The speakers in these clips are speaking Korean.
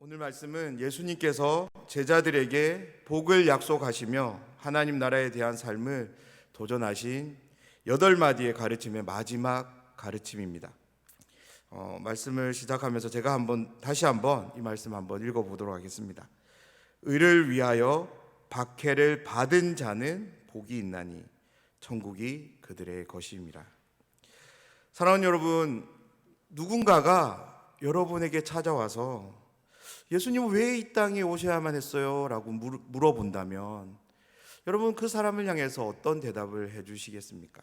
오늘 말씀은 예수님께서 제자들에게 복을 약속하시며 하나님 나라에 대한 삶을 도전하신 8마디의 가르침의 마지막 가르침입니다. 말씀을 시작하면서 제가 다시 한번 이 말씀 한번 읽어보도록 하겠습니다. 의를 위하여 박해를 받은 자는 복이 있나니 천국이 그들의 것임이라. 사랑하는 여러분, 누군가가 여러분에게 찾아와서 예수님은 왜 이 땅에 오셔야만 했어요? 라고 물어본다면 여러분, 그 사람을 향해서 어떤 대답을 해주시겠습니까?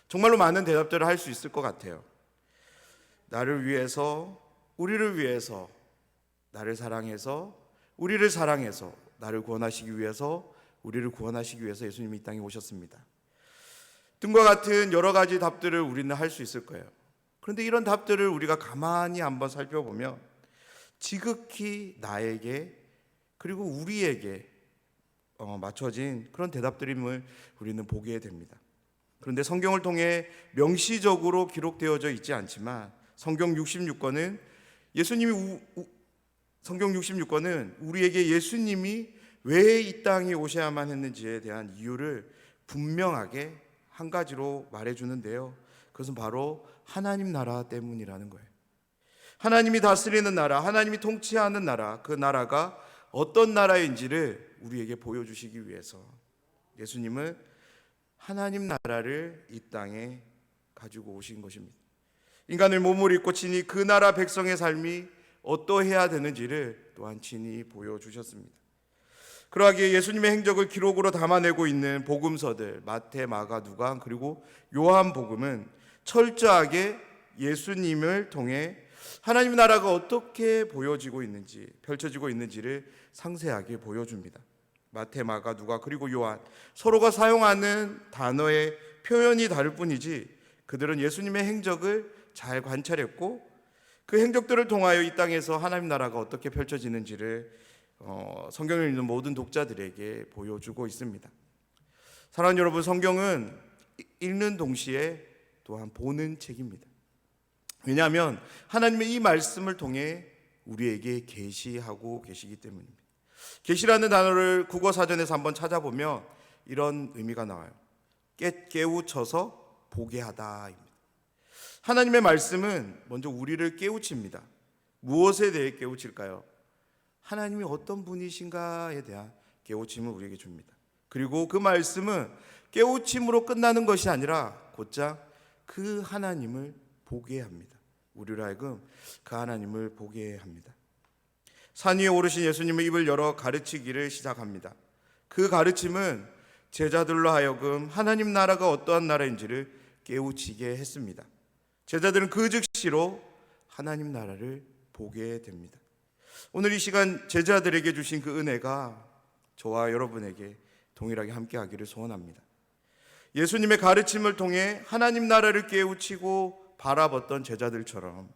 정말로 많은 대답들을 할 수 있을 것 같아요. 나를 위해서, 우리를 위해서, 나를 사랑해서, 우리를 사랑해서, 나를 구원하시기 위해서, 우리를 구원하시기 위해서 예수님이 이 땅에 오셨습니다. 등과 같은 여러 가지 답들을 우리는 할 수 있을 거예요. 그런데 이런 답들을 우리가 가만히 한번 살펴보면 지극히 나에게 그리고 우리에게 맞춰진 그런 대답들임을 우리는 보게 됩니다. 그런데 성경을 통해 명시적으로 기록되어져 있지 않지만 성경 66권은 우리에게 예수님이 왜 이 땅에 오셔야만 했는지에 대한 이유를 분명하게 한 가지로 말해주는데요. 그것은 바로 하나님 나라 때문이라는 거예요. 하나님이 다스리는 나라, 하나님이 통치하는 나라, 그 나라가 어떤 나라인지를 우리에게 보여주시기 위해서 예수님은 하나님 나라를 이 땅에 가지고 오신 것입니다. 인간을 몸을 입고 친히 그 나라 백성의 삶이 어떠해야 되는지를 또한 친히 보여주셨습니다. 그러하기에 예수님의 행적을 기록으로 담아내고 있는 복음서들 마태, 마가, 누가 그리고 요한복음은 철저하게 예수님을 통해 하나님 나라가 어떻게 보여지고 있는지, 펼쳐지고 있는지를 상세하게 보여줍니다. 마태, 마가, 누가 그리고 요한, 서로가 사용하는 단어의 표현이 다를 뿐이지 그들은 예수님의 행적을 잘 관찰했고 그 행적들을 통하여 이 땅에서 하나님 나라가 어떻게 펼쳐지는지를 성경을 읽는 모든 독자들에게 보여주고 있습니다. 사랑하는 여러분, 성경은 읽는 동시에 또한 보는 책입니다. 왜냐하면 하나님의 이 말씀을 통해 우리에게 계시하고 계시기 때문입니다. 계시라는 단어를 국어사전에서 한번 찾아보면 이런 의미가 나와요. 깨우쳐서 보게 하다입니다. 하나님의 말씀은 먼저 우리를 깨우칩니다. 무엇에 대해 깨우칠까요? 하나님이 어떤 분이신가에 대한 깨우침을 우리에게 줍니다. 그리고 그 말씀은 깨우침으로 끝나는 것이 아니라 곧장 그 하나님을 보게 합니다. 우리로 하여금 그 하나님을 보게 합니다. 산 위에 오르신 예수님의 입을 열어 가르치기를 시작합니다. 그 가르침은 제자들로 하여금 하나님 나라가 어떠한 나라인지를 깨우치게 했습니다. 제자들은 그 즉시로 하나님 나라를 보게 됩니다. 오늘 이 시간 제자들에게 주신 그 은혜가 저와 여러분에게 동일하게 함께하기를 소원합니다. 예수님의 가르침을 통해 하나님 나라를 깨우치고 바라봤던 제자들처럼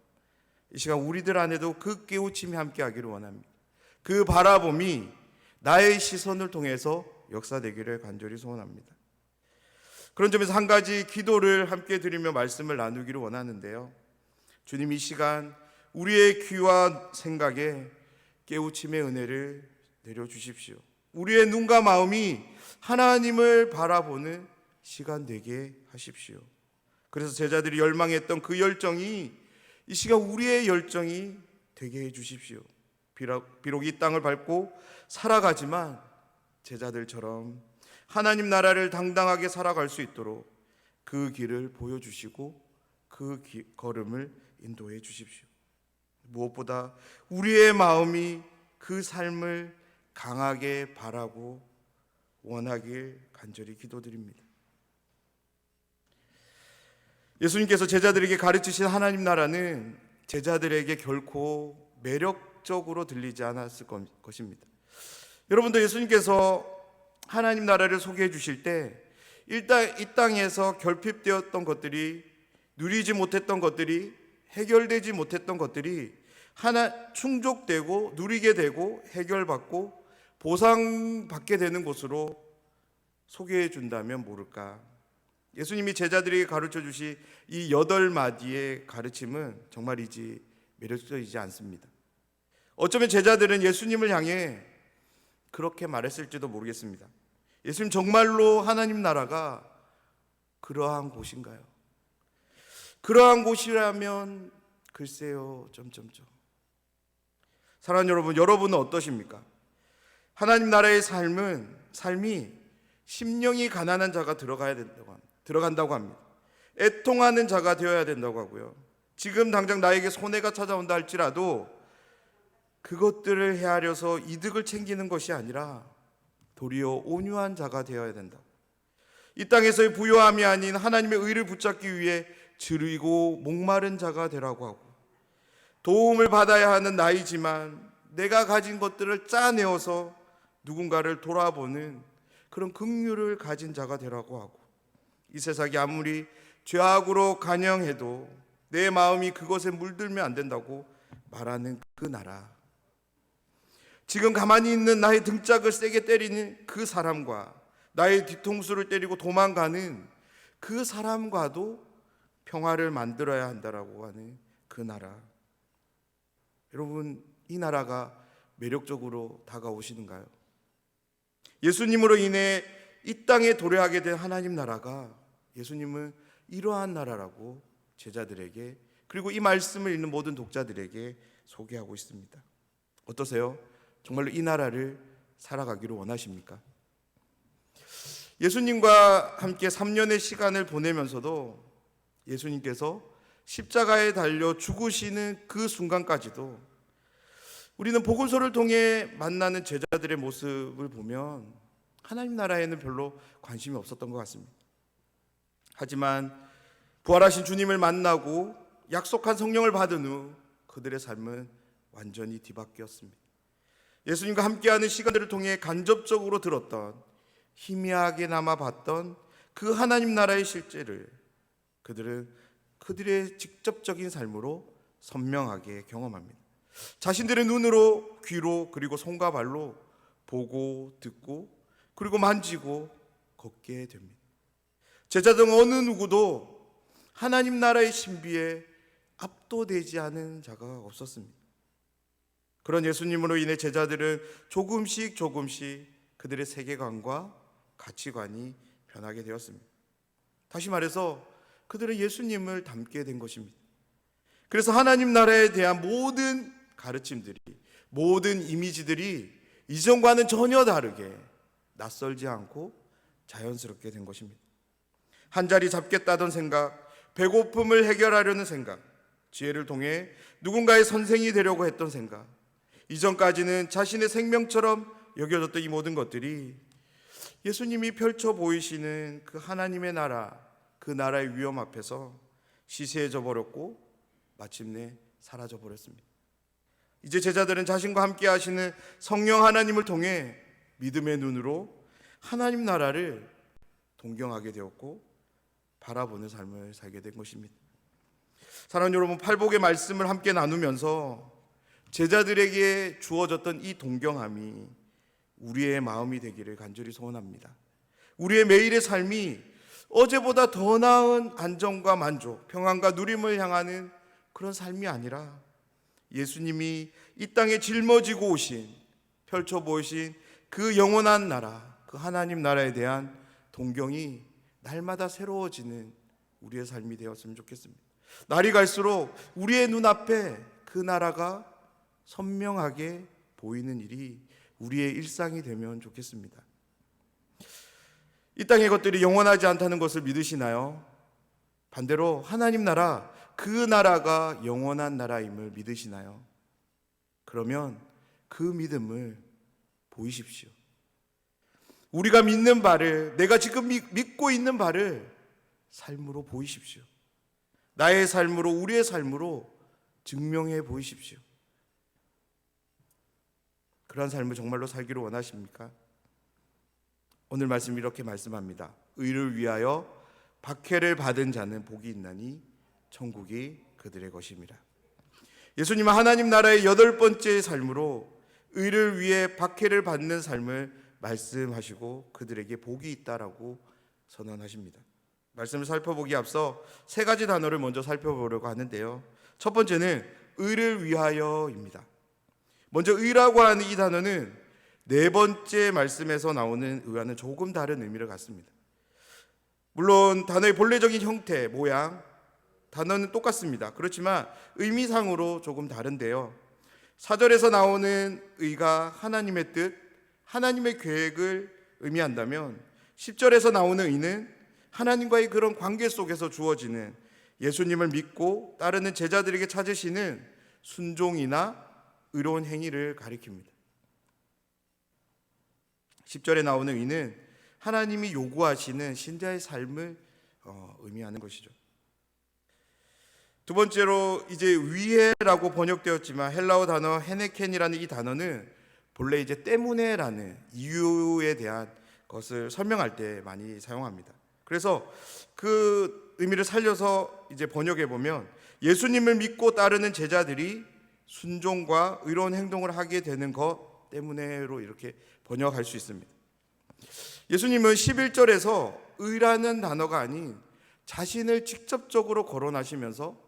이 시간 우리들 안에도 그 깨우침이 함께하기를 원합니다. 그 바라봄이 나의 시선을 통해서 역사되기를 간절히 소원합니다. 그런 점에서 한 가지 기도를 함께 드리며 말씀을 나누기를 원하는데요. 주님, 이 시간 우리의 귀와 생각에 깨우침의 은혜를 내려주십시오. 우리의 눈과 마음이 하나님을 바라보는 시간 되게 하십시오. 그래서 제자들이 열망했던 그 열정이 이 시간 우리의 열정이 되게 해주십시오. 비록 이 땅을 밟고 살아가지만 제자들처럼 하나님 나라를 당당하게 살아갈 수 있도록 그 길을 보여주시고 그 걸음을 인도해 주십시오. 무엇보다 우리의 마음이 그 삶을 강하게 바라고 원하길 간절히 기도드립니다. 예수님께서 제자들에게 가르치신 하나님 나라는 제자들에게 결코 매력적으로 들리지 않았을 것입니다. 여러분도 예수님께서 하나님 나라를 소개해 주실 때 일단 이 땅에서 결핍되었던 것들이, 누리지 못했던 것들이, 해결되지 못했던 것들이 하나 충족되고 누리게 되고 해결받고 보상받게 되는 곳으로 소개해 준다면 모를까. 예수님이 제자들에게 가르쳐 주신 이 8마디의 가르침은 정말이지 매력적이지 않습니다. 어쩌면 제자들은 예수님을 향해 그렇게 말했을지도 모르겠습니다. 예수님, 정말로 하나님 나라가 그러한 곳인가요? 그러한 곳이라면 글쎄요, 점점점. 사랑하는 여러분, 여러분은 어떠십니까? 하나님 나라의 삶이 심령이 가난한 자가 들어간다고 합니다. 애통하는 자가 되어야 된다고 하고요. 지금 당장 나에게 손해가 찾아온다 할지라도 그것들을 헤아려서 이득을 챙기는 것이 아니라 도리어 온유한 자가 되어야 된다. 이 땅에서의 부요함이 아닌 하나님의 의를 붙잡기 위해 즐이고 목마른 자가 되라고 하고, 도움을 받아야 하는 나이지만 내가 가진 것들을 짜내어서 누군가를 돌아보는 그런 긍휼을 가진 자가 되라고 하고, 이 세상이 아무리 죄악으로 간영해도 내 마음이 그것에 물들면 안 된다고 말하는 그 나라, 지금 가만히 있는 나의 등짝을 세게 때리는 그 사람과 나의 뒤통수를 때리고 도망가는 그 사람과도 평화를 만들어야 한다라고 하는 그 나라. 여러분, 이 나라가 매력적으로 다가오시는가요? 예수님으로 인해 이 땅에 도래하게 된 하나님 나라가, 예수님은 이러한 나라라고 제자들에게, 그리고 이 말씀을 읽는 모든 독자들에게 소개하고 있습니다. 어떠세요? 정말로 이 나라를 살아가기를 원하십니까? 예수님과 함께 3년의 시간을 보내면서도 예수님께서 십자가에 달려 죽으시는 그 순간까지도 우리는 복음서를 통해 만나는 제자들의 모습을 보면 하나님 나라에는 별로 관심이 없었던 것 같습니다. 하지만 부활하신 주님을 만나고 약속한 성령을 받은 후 그들의 삶은 완전히 뒤바뀌었습니다. 예수님과 함께하는 시간들을 통해 간접적으로 들었던, 희미하게나마 봤던 그 하나님 나라의 실제를 그들은 그들의 직접적인 삶으로 선명하게 경험합니다. 자신들의 눈으로, 귀로, 그리고 손과 발로 보고 듣고 그리고 만지고 걷게 됩니다. 제자들 어느 누구도 하나님 나라의 신비에 압도되지 않은 자가 없었습니다. 그런 예수님으로 인해 제자들은 조금씩 그들의 세계관과 가치관이 변하게 되었습니다. 다시 말해서 그들은 예수님을 닮게 된 것입니다. 그래서 하나님 나라에 대한 모든 가르침들이, 모든 이미지들이 이전과는 전혀 다르게 낯설지 않고 자연스럽게 된 것입니다. 한 자리 잡겠다던 생각, 배고픔을 해결하려는 생각, 지혜를 통해 누군가의 선생이 되려고 했던 생각, 이전까지는 자신의 생명처럼 여겨졌던 이 모든 것들이 예수님이 펼쳐 보이시는 그 하나님의 나라, 그 나라의 위험 앞에서 시시해져 버렸고 마침내 사라져 버렸습니다. 이제 제자들은 자신과 함께 하시는 성령 하나님을 통해 믿음의 눈으로 하나님 나라를 동경하게 되었고 바라보는 삶을 살게 된 것입니다. 사랑하는 여러분, 팔복의 말씀을 함께 나누면서 제자들에게 주어졌던 이 동경함이 우리의 마음이 되기를 간절히 소원합니다. 우리의 매일의 삶이 어제보다 더 나은 안정과 만족, 평안과 누림을 향하는 그런 삶이 아니라 예수님이 이 땅에 짊어지고 오신, 펼쳐 보이신 그 영원한 나라, 그 하나님 나라에 대한 동경이 날마다 새로워지는 우리의 삶이 되었으면 좋겠습니다. 날이 갈수록 우리의 눈앞에 그 나라가 선명하게 보이는 일이 우리의 일상이 되면 좋겠습니다. 이 땅의 것들이 영원하지 않다는 것을 믿으시나요? 반대로 하나님 나라, 그 나라가 영원한 나라임을 믿으시나요? 그러면 그 믿음을 보이십시오. 우리가 믿는 바를, 내가 지금 믿고 있는 바를 삶으로 보이십시오. 나의 삶으로, 우리의 삶으로 증명해 보이십시오. 그런 삶을 정말로 살기를 원하십니까? 오늘 말씀 이렇게 말씀합니다. 의를 위하여 박해를 받은 자는 복이 있나니 천국이 그들의 것임이라. 예수님은 하나님 나라의 8번째 삶으로 의를 위해 박해를 받는 삶을 말씀하시고 그들에게 복이 있다라고 선언하십니다. 말씀을 살펴보기에 앞서 3가지 단어를 먼저 살펴보려고 하는데요. 첫 번째는 의를 위하여입니다. 먼저 의라고 하는 이 단어는 네 번째 말씀에서 나오는 의와는 조금 다른 의미를 갖습니다. 물론 단어의 본래적인 형태, 모양, 단어는 똑같습니다. 그렇지만 의미상으로 조금 다른데요. 4절에서 나오는 의가 하나님의 뜻, 하나님의 계획을 의미한다면 10절에서 나오는 의는 하나님과의 그런 관계 속에서 주어지는 예수님을 믿고 따르는 제자들에게 찾으시는 순종이나 의로운 행위를 가리킵니다. 10절에 나오는 의는 하나님이 요구하시는 신자의 삶을 의미하는 것이죠. 두 번째로 이제 위해라고 번역되었지만 헬라어 단어 헤네켄이라는 이 단어는 본래 이제 때문에라는 이유에 대한 것을 설명할 때 많이 사용합니다. 그래서 그 의미를 살려서 이제 번역해 보면 예수님을 믿고 따르는 제자들이 순종과 의로운 행동을 하게 되는 것 때문에로 이렇게 번역할 수 있습니다. 예수님은 11절에서 의라는 단어가 아닌 자신을 직접적으로 거론하시면서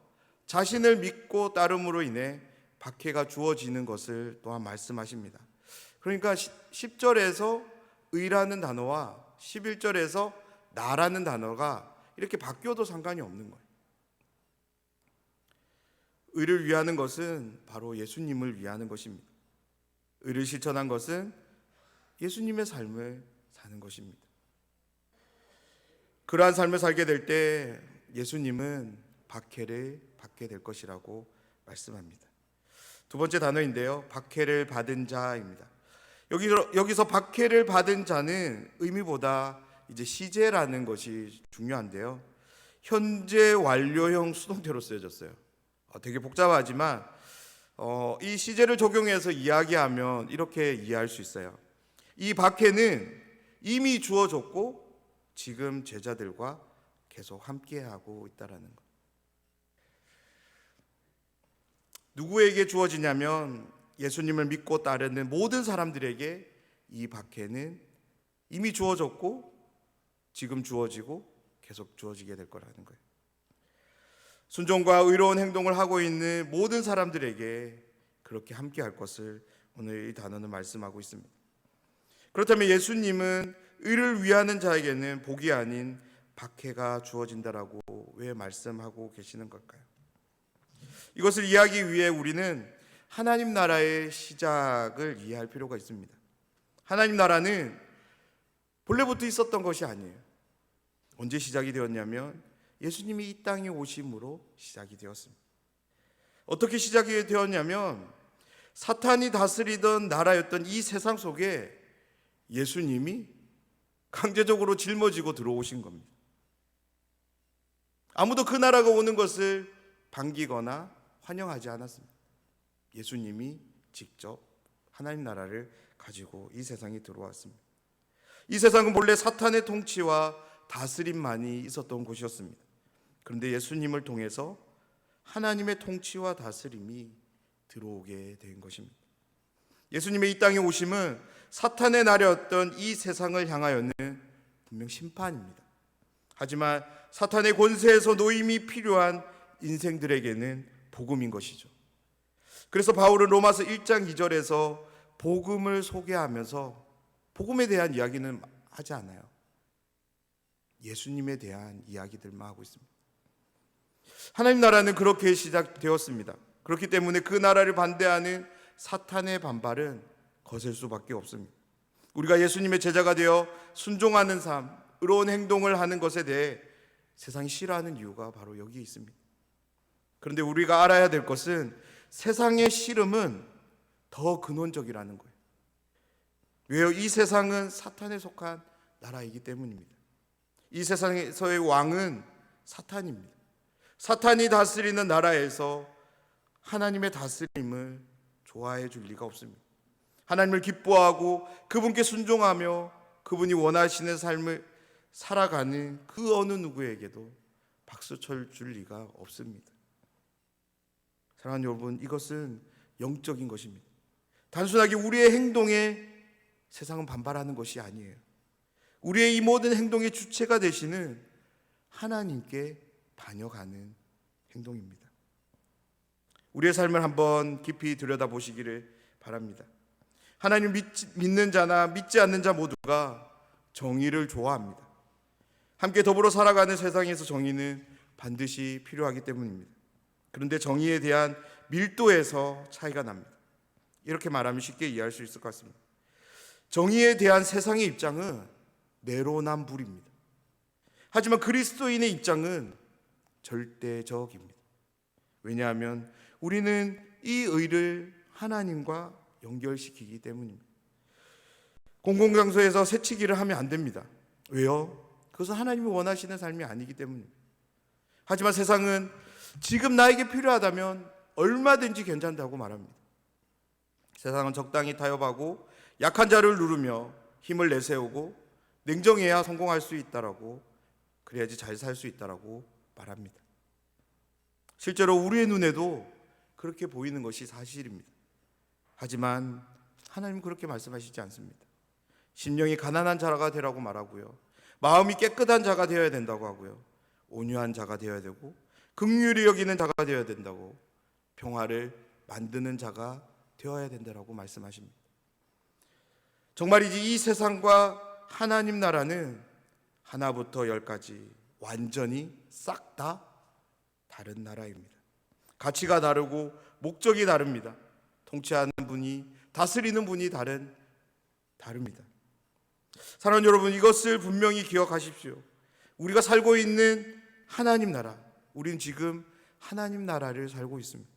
자신을 믿고 따름으로 인해 박해가 주어지는 것을 또한 말씀하십니다. 그러니까 10절에서 의라는 단어와 11절에서 나라는 단어가 이렇게 바뀌어도 상관이 없는 거예요. 의를 위하는 것은 바로 예수님을 위하는 것입니다. 의를 실천한 것은 예수님의 삶을 사는 것입니다. 그러한 삶을 살게 될 때 예수님은 박해를 받게 될 것이라고 말씀합니다. 두 번째 단어인데요, 박해를 받은 자입니다. 여기서 박해를 받은 자는 의미보다 이제 시제라는 것이 중요한데요, 현재 완료형 수동태로 쓰여졌어요. 되게 복잡하지만 이 시제를 적용해서 이야기하면 이렇게 이해할 수 있어요. 이 박해는 이미 주어졌고 지금 제자들과 계속 함께하고 있다라는 것. 누구에게 주어지냐면 예수님을 믿고 따르는 모든 사람들에게 이 박해는 이미 주어졌고 지금 주어지고 계속 주어지게 될 거라는 거예요. 순종과 의로운 행동을 하고 있는 모든 사람들에게 그렇게 함께할 것을 오늘 이 단어는 말씀하고 있습니다. 그렇다면 예수님은 의를 위하는 자에게는 복이 아닌 박해가 주어진다라고 왜 말씀하고 계시는 걸까요? 이것을 이해하기 위해 우리는 하나님 나라의 시작을 이해할 필요가 있습니다. 하나님 나라는 본래부터 있었던 것이 아니에요. 언제 시작이 되었냐면 예수님이 이 땅에 오심으로 시작이 되었습니다. 어떻게 시작이 되었냐면 사탄이 다스리던 나라였던 이 세상 속에 예수님이 강제적으로 짊어지고 들어오신 겁니다. 아무도 그 나라가 오는 것을 반기거나 환영하지 않았습니다. 예수님이 직접 하나님 나라를 가지고 이 세상에 들어왔습니다. 이 세상은 본래 사탄의 통치와 다스림만이 있었던 곳이었습니다. 그런데 예수님을 통해서 하나님의 통치와 다스림이 들어오게 된 것입니다. 예수님의 이 땅에 오심은 사탄의 나라였던 이 세상을 향하여는 분명 심판입니다. 하지만 사탄의 권세에서 노임이 필요한 인생들에게는 복음인 것이죠. 그래서 바울은 로마서 1장 2절에서 복음을 소개하면서 복음에 대한 이야기는 하지 않아요. 예수님에 대한 이야기들만 하고 있습니다. 하나님 나라는 그렇게 시작되었습니다. 그렇기 때문에 그 나라를 반대하는 사탄의 반발은 거셀 수밖에 없습니다. 우리가 예수님의 제자가 되어 순종하는 삶, 의로운 행동을 하는 것에 대해 세상이 싫어하는 이유가 바로 여기에 있습니다. 그런데 우리가 알아야 될 것은 세상의 싫음은 더 근원적이라는 거예요. 왜요? 이 세상은 사탄에 속한 나라이기 때문입니다. 이 세상에서의 왕은 사탄입니다. 사탄이 다스리는 나라에서 하나님의 다스림을 좋아해 줄 리가 없습니다. 하나님을 기뻐하고 그분께 순종하며 그분이 원하시는 삶을 살아가는 그 어느 누구에게도 박수 쳐줄 리가 없습니다. 사랑하는 여러분, 이것은 영적인 것입니다. 단순하게 우리의 행동에 세상은 반발하는 것이 아니에요. 우리의 이 모든 행동의 주체가 되시는 하나님께 반역하는 행동입니다. 우리의 삶을 한번 깊이 들여다보시기를 바랍니다. 하나님 믿는 자나 믿지 않는 자 모두가 정의를 좋아합니다. 함께 더불어 살아가는 세상에서 정의는 반드시 필요하기 때문입니다. 그런데 정의에 대한 밀도에서 차이가 납니다. 이렇게 말하면 쉽게 이해할 수 있을 것 같습니다. 정의에 대한 세상의 입장은 내로남불입니다. 하지만 그리스도인의 입장은 절대적입니다. 왜냐하면 우리는 이 의를 하나님과 연결시키기 때문입니다. 공공장소에서 새치기를 하면 안 됩니다. 왜요? 그것은 하나님이 원하시는 삶이 아니기 때문입니다. 하지만 세상은 지금 나에게 필요하다면 얼마든지 괜찮다고 말합니다. 세상은 적당히 타협하고 약한 자를 누르며 힘을 내세우고 냉정해야 성공할 수 있다라고, 그래야지 잘 살 수 있다라고 말합니다. 실제로 우리의 눈에도 그렇게 보이는 것이 사실입니다. 하지만 하나님은 그렇게 말씀하시지 않습니다. 심령이 가난한 자가 되라고 말하고요, 마음이 깨끗한 자가 되어야 된다고 하고요, 온유한 자가 되어야 되고 긍휼히 여기는 자가 되어야 된다고, 평화를 만드는 자가 되어야 된다고 말씀하십니다. 정말이지 이 세상과 하나님 나라는 하나부터 열까지 완전히 싹 다 다른 나라입니다. 가치가 다르고 목적이 다릅니다. 통치하는 분이, 다스리는 분이 다릅니다. 사랑하는 여러분, 이것을 분명히 기억하십시오. 우리가 살고 있는 하나님 나라, 우리는 지금 하나님 나라를 살고 있습니다.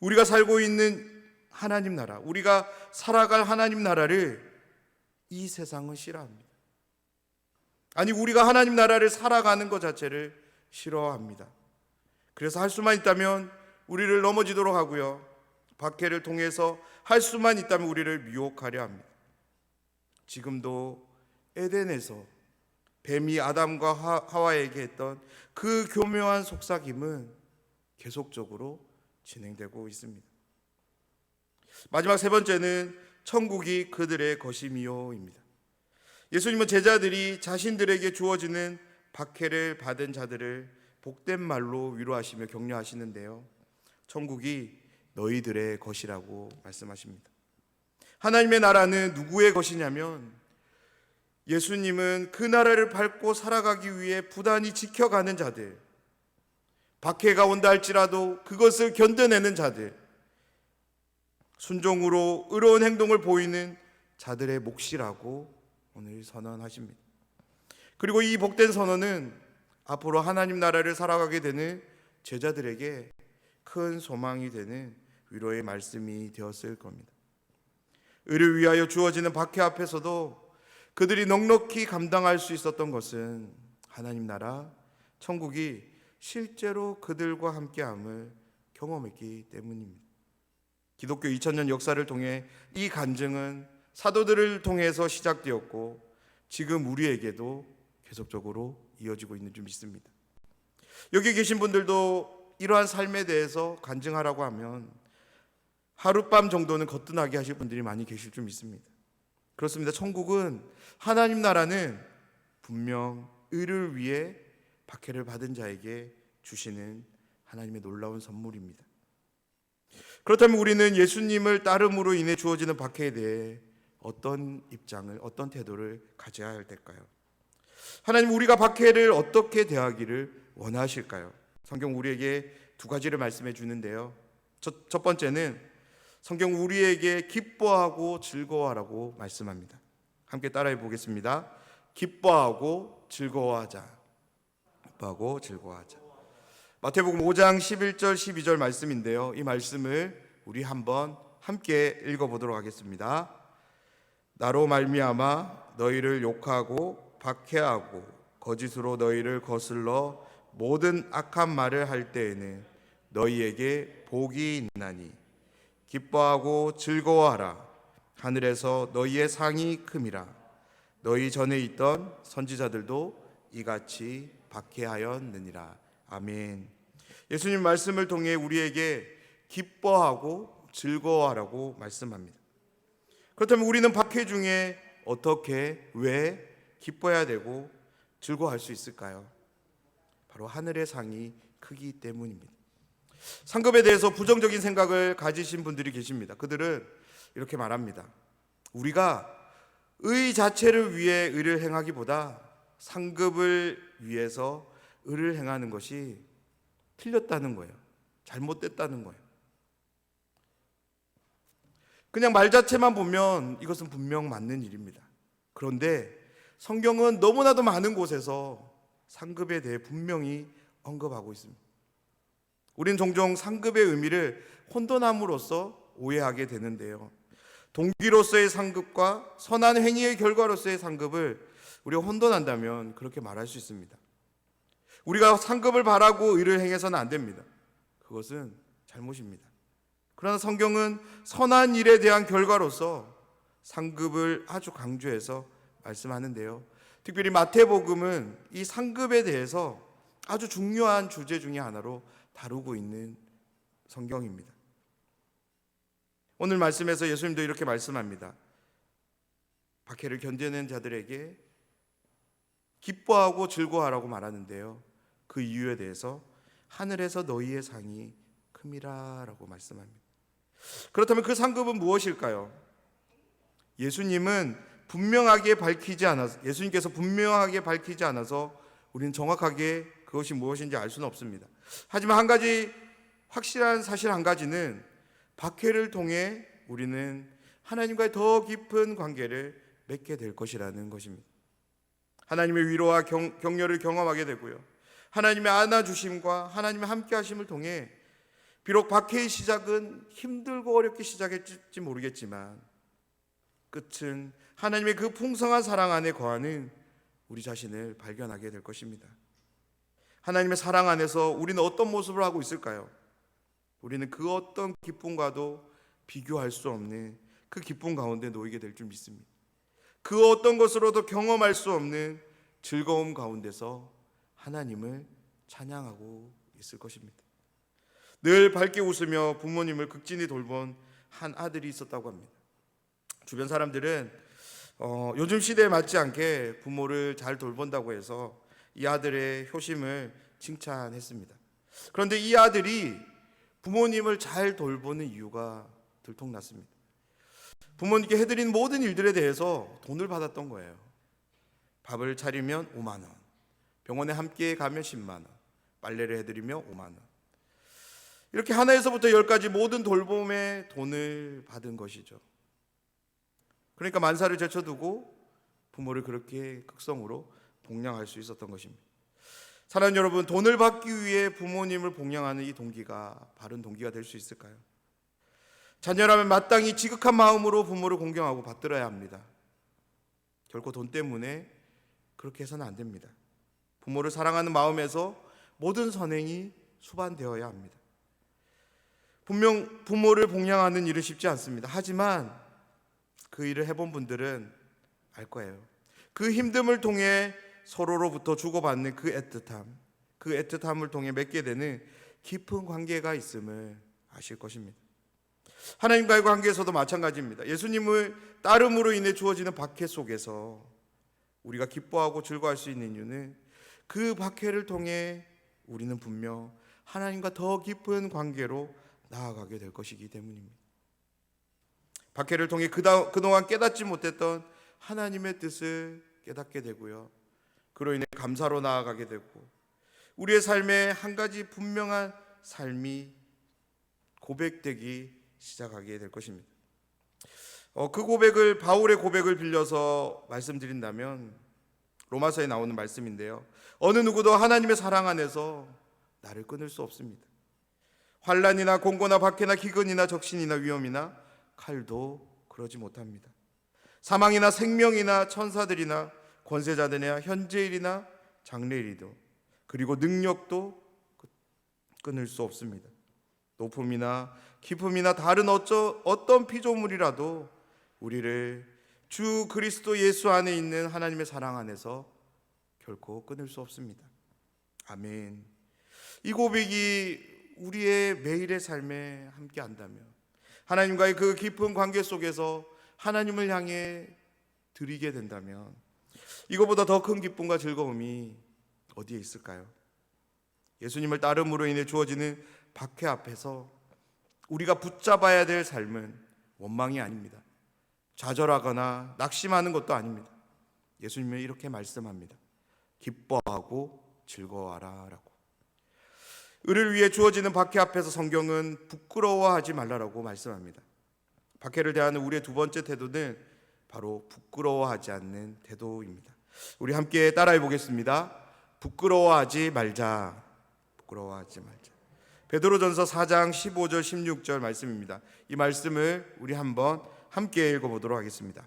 우리가 살고 있는 하나님 나라, 우리가 살아갈 하나님 나라를 이 세상은 싫어합니다. 아니, 우리가 하나님 나라를 살아가는 것 자체를 싫어합니다. 그래서 할 수만 있다면 우리를 넘어지도록 하고요, 박해를 통해서 할 수만 있다면 우리를 미혹하려 합니다. 지금도 에덴에서 뱀이 아담과 하와에게 했던 그 교묘한 속삭임은 계속적으로 진행되고 있습니다. 마지막 세 번째는 천국이 그들의 것이미요입니다. 예수님은 제자들이 자신들에게 주어지는 박해를 받은 자들을 복된 말로 위로하시며 격려하시는데요, 천국이 너희들의 것이라고 말씀하십니다. 하나님의 나라는 누구의 것이냐면, 예수님은 그 나라를 밟고 살아가기 위해 부단히 지켜가는 자들, 박해가 온다 할지라도 그것을 견뎌내는 자들, 순종으로 의로운 행동을 보이는 자들의 몫이라고 오늘 선언하십니다. 그리고 이 복된 선언은 앞으로 하나님 나라를 살아가게 되는 제자들에게 큰 소망이 되는 위로의 말씀이 되었을 겁니다. 의를 위하여 주어지는 박해 앞에서도 그들이 넉넉히 감당할 수 있었던 것은 하나님 나라, 천국이 실제로 그들과 함께함을 경험했기 때문입니다. 기독교 2000년 역사를 통해 이 간증은 사도들을 통해서 시작되었고 지금 우리에게도 계속적으로 이어지고 있는 줄 믿습니다. 여기 계신 분들도 이러한 삶에 대해서 간증하라고 하면 하룻밤 정도는 거뜬하게 하실 분들이 많이 계실 줄 믿습니다. 그렇습니다. 천국은, 하나님 나라는 분명 의를 위해 박해를 받은 자에게 주시는 하나님의 놀라운 선물입니다. 그렇다면 우리는 예수님을 따름으로 인해 주어지는 박해에 대해 어떤 입장을, 어떤 태도를 가져야 할 때일까요? 하나님, 우리가 박해를 어떻게 대하기를 원하실까요? 성경 우리에게 두 가지를 말씀해 주는데요, 첫 번째는 성경 우리에게 기뻐하고 즐거워하라고 말씀합니다. 함께 따라해 보겠습니다. 기뻐하고 즐거워하자. 기뻐하고 즐거워하자. 마태복음 5장 11절 12절 말씀인데요, 이 말씀을 우리 한번 함께 읽어보도록 하겠습니다. 나로 말미암아 너희를 욕하고 박해하고 거짓으로 너희를 거슬러 모든 악한 말을 할 때에는 너희에게 복이 있나니 기뻐하고 즐거워하라. 하늘에서 너희의 상이 큼이라. 너희 전에 있던 선지자들도 이같이 박해하였느니라. 아멘. 예수님 말씀을 통해 우리에게 기뻐하고 즐거워하라고 말씀합니다. 그렇다면 우리는 박해 중에 어떻게, 왜 기뻐해야 되고 즐거워할 수 있을까요? 바로 하늘의 상이 크기 때문입니다. 상급에 대해서 부정적인 생각을 가지신 분들이 계십니다. 그들은 이렇게 말합니다. 우리가 의 자체를 위해 의를 행하기보다 상급을 위해서 의를 행하는 것이 틀렸다는 거예요. 잘못됐다는 거예요. 그냥 말 자체만 보면 이것은 분명 맞는 일입니다. 그런데 성경은 너무나도 많은 곳에서 상급에 대해 분명히 언급하고 있습니다. 우린 종종 상급의 의미를 혼돈함으로써 오해하게 되는데요. 동기로서의 상급과 선한 행위의 결과로서의 상급을 우리가 혼돈한다면 그렇게 말할 수 있습니다. 우리가 상급을 바라고 의를 행해서는 안 됩니다. 그것은 잘못입니다. 그러나 성경은 선한 일에 대한 결과로서 상급을 아주 강조해서 말씀하는데요. 특별히 마태복음은 이 상급에 대해서 아주 중요한 주제 중에 하나로 다루고 있는 성경입니다. 오늘 말씀에서 예수님도 이렇게 말씀합니다. 박해를 견디는 자들에게 기뻐하고 즐거워하라고 말하는데요. 그 이유에 대해서 하늘에서 너희의 상이 큼이라라고 말씀합니다. 그렇다면 그 상급은 무엇일까요? 예수님께서 분명하게 밝히지 않아서 우리는 정확하게 그것이 무엇인지 알 수는 없습니다. 하지만 한 가지 확실한 사실 한 가지는 박해를 통해 우리는 하나님과의 더 깊은 관계를 맺게 될 것이라는 것입니다. 하나님의 위로와 격려를 경험하게 되고요. 하나님의 안아주심과 하나님의 함께하심을 통해 비록 박해의 시작은 힘들고 어렵게 시작했을지 모르겠지만 끝은 하나님의 그 풍성한 사랑 안에 거하는 우리 자신을 발견하게 될 것입니다. 하나님의 사랑 안에서 우리는 어떤 모습을 하고 있을까요? 우리는 그 어떤 기쁨과도 비교할 수 없는 그 기쁨 가운데 놓이게 될 줄 믿습니다. 그 어떤 것으로도 경험할 수 없는 즐거움 가운데서 하나님을 찬양하고 있을 것입니다. 늘 밝게 웃으며 부모님을 극진히 돌본 한 아들이 있었다고 합니다. 주변 사람들은 요즘 시대에 맞지 않게 부모를 잘 돌본다고 해서 이 아들의 효심을 칭찬했습니다. 그런데 이 아들이 부모님을 잘 돌보는 이유가 들통났습니다. 부모님께 해드린 모든 일들에 대해서 돈을 받았던 거예요. 밥을 차리면 5만 원, 병원에 함께 가면 10만 원, 빨래를 해드리면 5만 원. 이렇게 하나에서부터 10까지 모든 돌봄에 돈을 받은 것이죠. 그러니까 만사를 제쳐두고 부모를 그렇게 극성으로 복양할 수 있었던 것입니다. 사랑하는 여러분, 돈을 받기 위해 부모님을 복양하는 이 동기가 바른 동기가 될 수 있을까요? 자녀라면 마땅히 지극한 마음으로 부모를 공경하고 받들어야 합니다. 결코 돈 때문에 그렇게 해서는 안 됩니다. 부모를 사랑하는 마음에서 모든 선행이 수반되어야 합니다. 분명 부모를 복양하는 일은 쉽지 않습니다. 하지만 그 일을 해본 분들은 알 거예요. 그 힘듦을 통해 서로로부터 주고받는 그 애틋함을 통해 맺게 되는 깊은 관계가 있음을 아실 것입니다. 하나님과의 관계에서도 마찬가지입니다. 예수님을 따름으로 인해 주어지는 박해 속에서 우리가 기뻐하고 즐거워할 수 있는 이유는 그 박해를 통해 우리는 분명 하나님과 더 깊은 관계로 나아가게 될 것이기 때문입니다. 박해를 통해 그동안 깨닫지 못했던 하나님의 뜻을 깨닫게 되고요. 그로 인해 감사로 나아가게 되고 우리의 삶에 한 가지 분명한 삶이 고백되기 시작하게 될 것입니다. 바울의 고백을 빌려서 말씀드린다면 로마서에 나오는 말씀인데요. 어느 누구도 하나님의 사랑 안에서 나를 끊을 수 없습니다. 환난이나 공고나 박해나 기근이나 적신이나 위험이나 칼도 그러지 못합니다. 사망이나 생명이나 천사들이나 권세자들이나 현재일이나 장래일이도 그리고 능력도 끊을 수 없습니다. 높음이나 깊음이나 다른 어떤 피조물이라도 우리를 주 그리스도 예수 안에 있는 하나님의 사랑 안에서 결코 끊을 수 없습니다. 아멘. 이 고백이 우리의 매일의 삶에 함께 한다면 하나님과의 그 깊은 관계 속에서 하나님을 향해 드리게 된다면 이거보다 더 큰 기쁨과 즐거움이 어디에 있을까요? 예수님을 따름으로 인해 주어지는 박해 앞에서 우리가 붙잡아야 될 삶은 원망이 아닙니다. 좌절하거나 낙심하는 것도 아닙니다. 예수님은 이렇게 말씀합니다. 기뻐하고 즐거워하라 라고. 의를 위해 주어지는 박해 앞에서 성경은 부끄러워하지 말라라고 말씀합니다. 박해를 대하는 우리의 두 번째 태도는 바로 부끄러워하지 않는 태도입니다. 우리 함께 따라해 보겠습니다. 부끄러워하지 말자. 부끄러워하지 말자. 베드로전서 4장 15절 16절 말씀입니다. 이 말씀을 우리 한번 함께 읽어보도록 하겠습니다.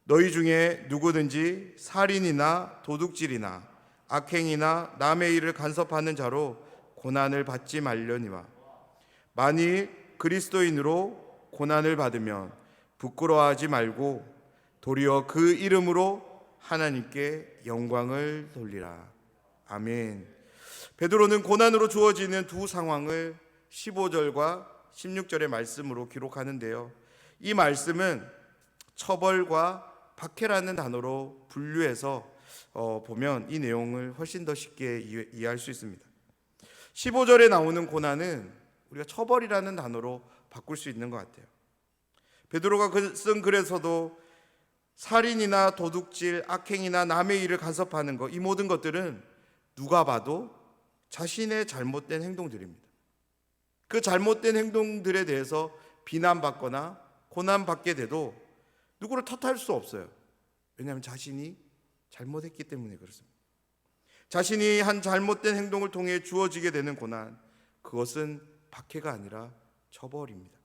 너희 중에 누구든지 살인이나 도둑질이나 악행이나 남의 일을 간섭하는 자로 고난을 받지 말려니와 만일 그리스도인으로 고난을 받으면 부끄러워하지 말고 도리어 그 이름으로 하나님께 영광을 돌리라. 아멘. 베드로는 고난으로 주어지는 두 상황을 15절과 16절의 말씀으로 기록하는데요. 이 말씀은 처벌과 박해라는 단어로 분류해서 보면 이 내용을 훨씬 더 쉽게 이해할 수 있습니다. 15절에 나오는 고난은 우리가 처벌이라는 단어로 바꿀 수 있는 것 같아요. 베드로가 쓴 글에서도 살인이나 도둑질, 악행이나 남의 일을 간섭하는 것, 이 모든 것들은 누가 봐도 자신의 잘못된 행동들입니다. 그 잘못된 행동들에 대해서 비난받거나 고난받게 돼도 누구를 탓할 수 없어요. 왜냐하면 자신이 잘못했기 때문에 그렇습니다. 자신이 한 잘못된 행동을 통해 주어지게 되는 고난, 그것은 박해가 아니라 처벌입니다.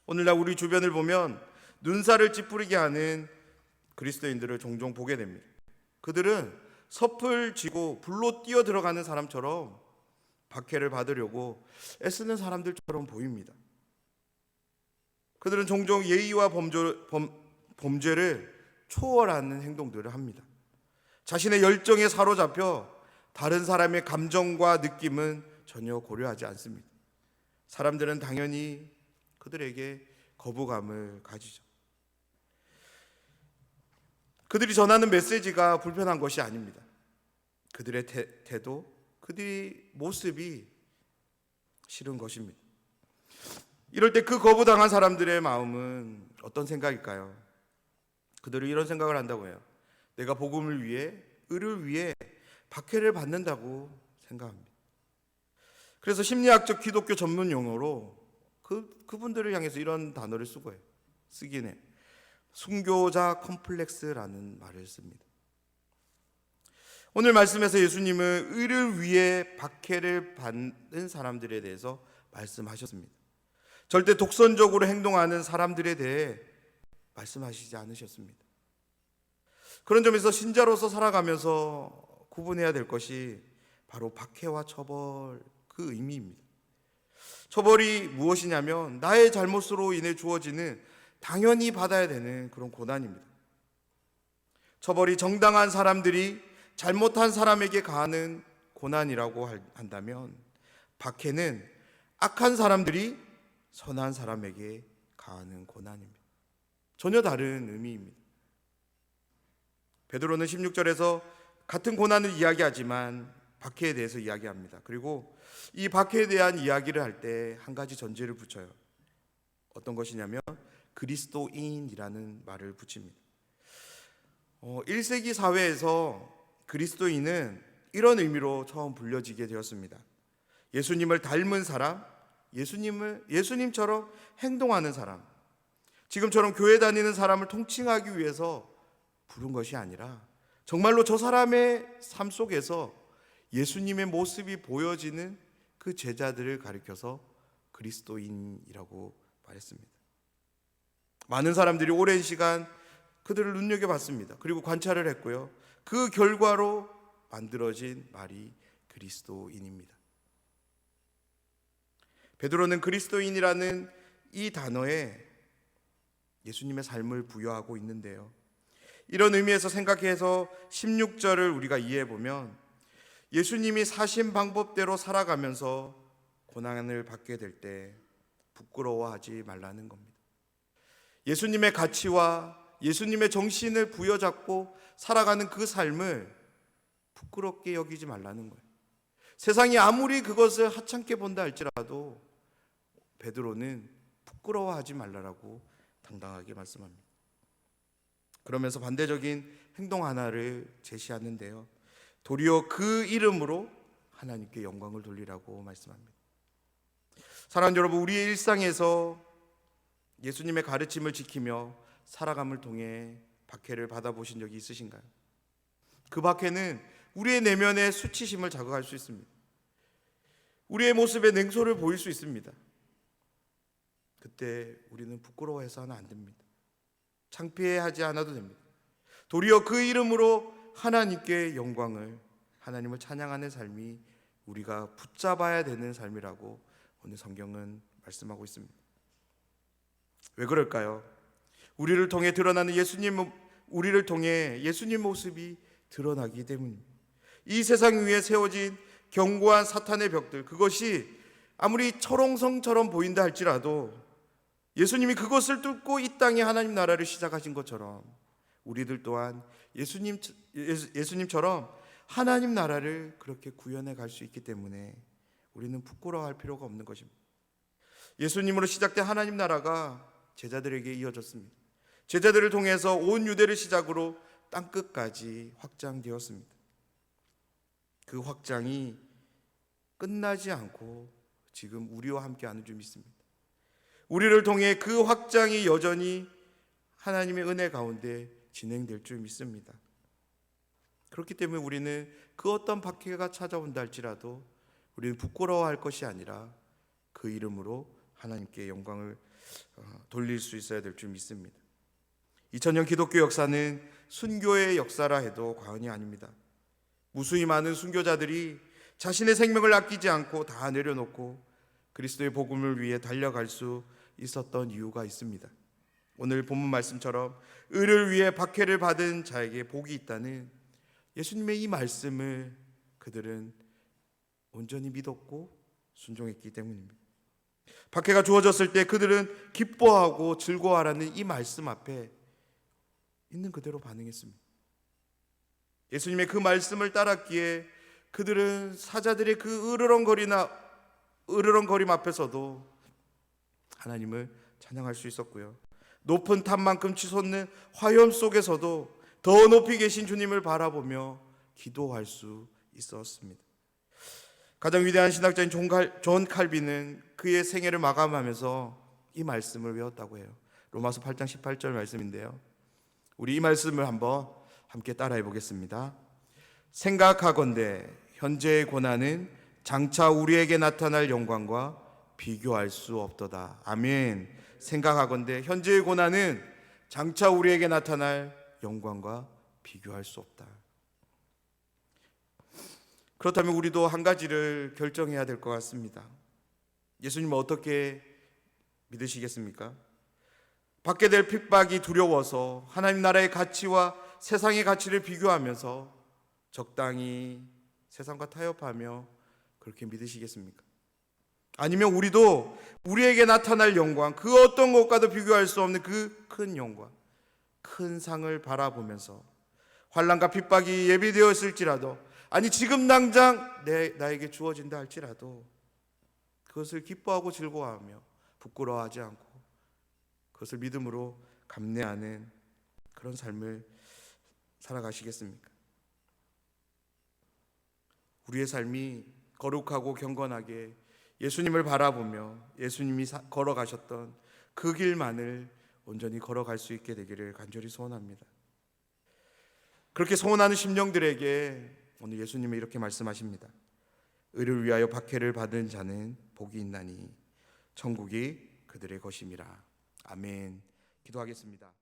오늘날 우리 주변을 보면 눈살을 찌푸리게 하는 그리스도인들을 종종 보게 됩니다. 그들은 섭을 지고 불로 뛰어 들어가는 사람처럼 박해를 받으려고 애쓰는 사람들처럼 보입니다. 그들은 종종 예의와 범죄를 초월하는 행동들을 합니다. 자신의 열정에 사로잡혀 다른 사람의 감정과 느낌은 전혀 고려하지 않습니다. 사람들은 당연히 그들에게 거부감을 가지죠. 그들이 전하는 메시지가 불편한 것이 아닙니다. 그들의 태도, 그들의 모습이 싫은 것입니다. 이럴 때 그 거부당한 사람들의 마음은 어떤 생각일까요? 그들은 이런 생각을 한다고 해요. 내가 복음을 위해, 의를 위해 박해를 받는다고 생각합니다. 그래서 심리학적 기독교 전문 용어로 그분들을 향해서 이런 단어를 쓰긴 해요. 순교자 컴플렉스라는 말을 씁니다. 오늘 말씀에서 예수님은 의를 위해 박해를 받는 사람들에 대해서 말씀하셨습니다. 절대 독선적으로 행동하는 사람들에 대해 말씀하시지 않으셨습니다. 그런 점에서 신자로서 살아가면서 구분해야 될 것이 바로 박해와 처벌, 그 의미입니다. 처벌이 무엇이냐면 나의 잘못으로 인해 주어지는 당연히 받아야 되는 그런 고난입니다. 처벌이 정당한 사람들이 잘못한 사람에게 가하는 고난이라고 한다면 박해는 악한 사람들이 선한 사람에게 가하는 고난입니다. 전혀 다른 의미입니다. 베드로는 16절에서 같은 고난을 이야기하지만 박해에 대해서 이야기합니다. 그리고 이 박해에 대한 이야기를 할 때 한 가지 전제를 붙여요. 어떤 것이냐면 그리스도인이라는 말을 붙입니다. 1세기 사회에서 그리스도인은 이런 의미로 처음 불려지게 되었습니다. 예수님을 닮은 사람, 예수님처럼 행동하는 사람, 지금처럼 교회 다니는 사람을 통칭하기 위해서 부른 것이 아니라 정말로 저 사람의 삶 속에서 예수님의 모습이 보여지는 그 제자들을 가리켜서 그리스도인이라고 말했습니다. 많은 사람들이 오랜 시간 그들을 눈여겨봤습니다. 그리고 관찰을 했고요. 그 결과로 만들어진 말이 그리스도인입니다. 베드로는 그리스도인이라는 이 단어에 예수님의 삶을 부여하고 있는데요. 이런 의미에서 생각해서 16절을 우리가 이해해 보면 예수님이 사신 방법대로 살아가면서 고난을 받게 될 때 부끄러워하지 말라는 겁니다. 예수님의 가치와 예수님의 정신을 부여잡고 살아가는 그 삶을 부끄럽게 여기지 말라는 거예요. 세상이 아무리 그것을 하찮게 본다 할지라도 베드로는 부끄러워하지 말라라고 당당하게 말씀합니다. 그러면서 반대적인 행동 하나를 제시하는데요. 도리어 그 이름으로 하나님께 영광을 돌리라고 말씀합니다. 사랑하는 여러분, 우리의 일상에서 예수님의 가르침을 지키며 살아감을 통해 박해를 받아보신 적이 있으신가요? 그 박해는 우리의 내면의 수치심을 자극할 수 있습니다. 우리의 모습에 냉소를 보일 수 있습니다. 그때 우리는 부끄러워해서는 안 됩니다. 창피해하지 않아도 됩니다. 도리어 그 이름으로 하나님께 영광을, 하나님을 찬양하는 삶이 우리가 붙잡아야 되는 삶이라고 오늘 성경은 말씀하고 있습니다. 왜 그럴까요? 우리를 통해 예수님 모습이 드러나기 때문입니다. 이 세상 위에 세워진 견고한 사탄의 벽들, 그것이 아무리 철옹성처럼 보인다 할지라도 예수님이 그것을 뚫고 이 땅에 하나님 나라를 시작하신 것처럼 우리들 또한 예수님처럼 하나님 나라를 그렇게 구현해 갈 수 있기 때문에 우리는 부끄러워할 필요가 없는 것입니다. 예수님으로 시작된 하나님 나라가 제자들에게 이어졌습니다. 제자들을 통해서 온 유대를 시작으로 땅끝까지 확장되었습니다. 그 확장이 끝나지 않고 지금 우리와 함께하는 줄 믿습니다. 우리를 통해 그 확장이 여전히 하나님의 은혜 가운데 진행될 줄 믿습니다. 그렇기 때문에 우리는 그 어떤 박해가 찾아온다 할지라도 우리는 부끄러워할 것이 아니라 그 이름으로 하나님께 영광을 돌릴 수 있어야 될 줄 믿습니다. 2000년 기독교 역사는 순교의 역사라 해도 과언이 아닙니다. 무수히 많은 순교자들이 자신의 생명을 아끼지 않고 다 내려놓고 그리스도의 복음을 위해 달려갈 수 있었던 이유가 있습니다. 오늘 본문 말씀처럼 의를 위해 박해를 받은 자에게 복이 있다는 예수님의 이 말씀을 그들은 온전히 믿었고 순종했기 때문입니다. 박해가 주어졌을 때 그들은 기뻐하고 즐거워하라는 이 말씀 앞에 있는 그대로 반응했습니다. 예수님의 그 말씀을 따랐기에 그들은 사자들의 그 으르렁거림 앞에서도 하나님을 찬양할 수 있었고요. 높은 탑만큼 치솟는 화염 속에서도 더 높이 계신 주님을 바라보며 기도할 수 있었습니다. 가장 위대한 신학자인 존 칼빈은 그의 생애를 마감하면서 이 말씀을 외웠다고 해요. 로마서 8장 18절 말씀인데요. 우리 이 말씀을 한번 함께 따라해 보겠습니다. 생각하건대 현재의 고난은 장차 우리에게 나타날 영광과 비교할 수 없도다. 아멘. 생각하건대 현재의 고난은 장차 우리에게 나타날 영광과 비교할 수 없다. 그렇다면 우리도 한 가지를 결정해야 될 것 같습니다. 예수님을 어떻게 믿으시겠습니까? 받게 될 핍박이 두려워서 하나님 나라의 가치와 세상의 가치를 비교하면서 적당히 세상과 타협하며 그렇게 믿으시겠습니까? 아니면 우리도 우리에게 나타날 영광, 그 어떤 것과도 비교할 수 없는 그 큰 영광, 큰 상을 바라보면서 환난과 핍박이 예비되었을지라도, 아니 지금 당장 나에게 주어진다 할지라도 그것을 기뻐하고 즐거워하며 부끄러워하지 않고 그것을 믿음으로 감내하는 그런 삶을 살아가시겠습니까? 우리의 삶이 거룩하고 경건하게 예수님을 바라보며 예수님이 걸어가셨던 그 길만을 온전히 걸어갈 수 있게 되기를 간절히 소원합니다. 그렇게 소원하는 심령들에게 오늘 예수님은 이렇게 말씀하십니다. 의를 위하여 박해를 받은 자는 복이 있나니 천국이 그들의 것임이라. 아멘. 기도하겠습니다.